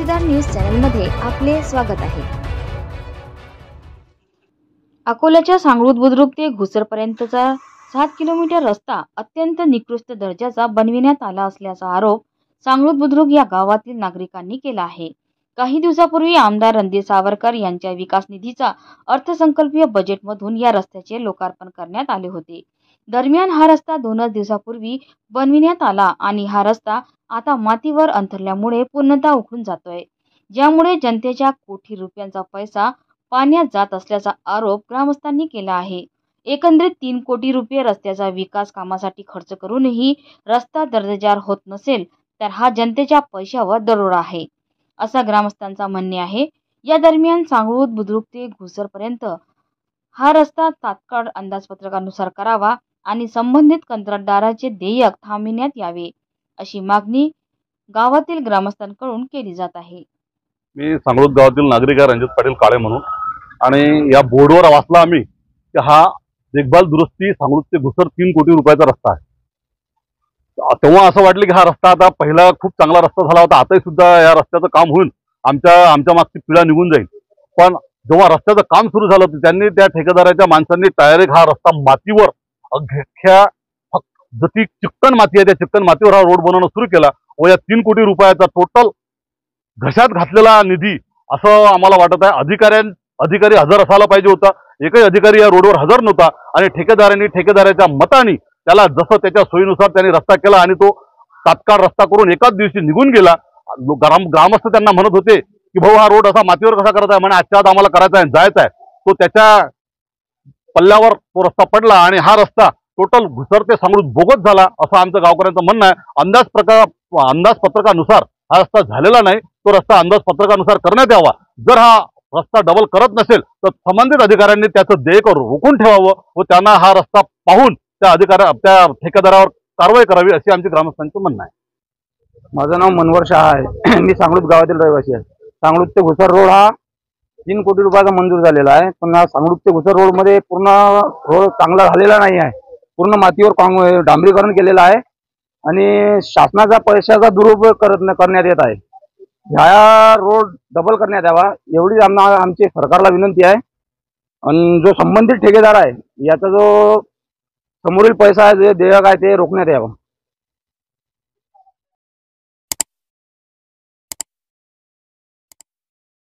साक्षीदार न्यूज चॅनलमध्ये आपले स्वागत आहे। अकोल्याच्या सांगरूळ बुद्रुक ते घुसरपर्यंतचा 7 किलोमीटर रस्ता अत्यंत निकृष्ट दर्जाचा बनविण्यात आला असल्याचा आरोप सांगरूळ बुद्रुक या गावातील नागरिकांनी केला आहे। काही दिवसापूर्वी आमदार रणधीर सावरकर यांच्या विकास निधीचा अर्थसंकल्पीय बजेटमधून या रस्त्याचे लोकार्पण करण्यात आले होते। दरम्यान हा रस्ता 2 दिवसापूर्वी बनविण्यात आला आणि हा रस्ता आता मातीवर अंथरल्यामुळे पूर्णतः उखडून जातोय, ज्यामुळे जनतेच्या कोटी रुपयांचा पैसा पाण्यात जात असल्याचा आरोप ग्रामस्थांनी केला आहे। एकंदरीत 3 कोटी रुपये रस्त्याचा विकास कामासाठी खर्च करूनही रस्ता दर्जेदार होत नसेल तर हा जनतेच्या पैशावर दरोडा आहे, असा ग्रामस्थांचा म्हणणे आहे। या दरम्यान सांगरूळ बुद्रुक ते घुसरपर्यंत हा रस्ता तात्काळ अंदाजपत्रकानुसार करावा आणि संबंधित कंत्राटदाराचे देयक थांबविण्यात यावे, अशी मागणी गावातील ग्रामस्थांकडून केली जात आहे। मी सांगरूळ गावातील नागरिक आहे रणजित पाटील काळे म्हणून, आणि या बोर्डवर वाचला आम्ही की हा देखभाल दुरुस्ती सांगरूळ ते घुसर 3 कोटी रुपयाचा रस्ता आहे। तेव्हा असं वाटलं की हा रस्ता आता पहिला खूप चांगला रस्ता झाला होता, आताही सुद्धा या रस्त्याचं काम होईल, आमच्या मागची पिढा निघून जाईल। पण जेव्हा रस्त्याचं काम सुरू झालं होतं त्यांनी त्या ठेकेदाराच्या माणसांनी डायरेक्ट हा रस्ता मातीवर अख्ख्या जशी चिक्कन माती आहे त्या चिक्कन मातीवर हा रोड बनवणं सुरू केला व या 3 कोटी रुपयाचा टोटल घशात घातलेला निधी असं आम्हाला वाटत आहे। अधिकारी हजर असायला पाहिजे होता, एकही अधिकारी या रोडवर हजर नव्हता आणि ठेकेदाराच्या मताने त्याला जसं त्याच्या सोयीनुसार त्यांनी रस्ता केला आणि तो तात्काळ रस्ता करून एकाच दिवशी निघून गेला। ग्रामस्थ त्यांना म्हणत होते की भाऊ हा रोड असा मातीवर कसा करायचा आहे, म्हणे आजच्या आज आम्हाला करायचा आहे, जायचं आहे। तो त्याच्या पल्ल्यावर तो रस्ता पडला आणि हा रस्ता टोटल घुसर ते सांगरूळ बोगस झाला असं आमचं गावकऱ्यांचं म्हणणं आहे। अंदाजपत्रकानुसार हा रस्ता झालेला नाही, तो रस्ता अंदाजपत्रकानुसार करण्यात यावा। जर हा रस्ता डबल करत नसेल तर संबंधित अधिकाऱ्यांनी त्याचं देयक रोखून ठेवावं व त्यांना हा रस्ता पाहून त्या ठेकेदारावर कारवाई करावी, अशी आमची ग्रामस्थांचं म्हणणं आहे। माझं नाव मनोहर शाह आहे। मी सांगरूळ गावातील रहिवासी आहे। सांगरूळ ते घुसर रोड हा 3 कोटी रुपयाचा मंजूर झालेला आहे, पण सांगरूळ ते घुसर रोड मध्ये पूर्ण रोड चांगला झालेला नाही आहे। पूर्ण मातीवर डांबरीकरण केलेलं आहे आणि शासनाचा पैशाचा दुरुपयोग करण्यात येत आहे। ह्या रोड डबल करण्यात यावा एवढी आमची सरकारला विनंती आहे। आणि जो संबंधित ठेकेदार आहे याचा जो समोरील पैसा आहे, जे देयक आहे ते रोखण्यात यावं।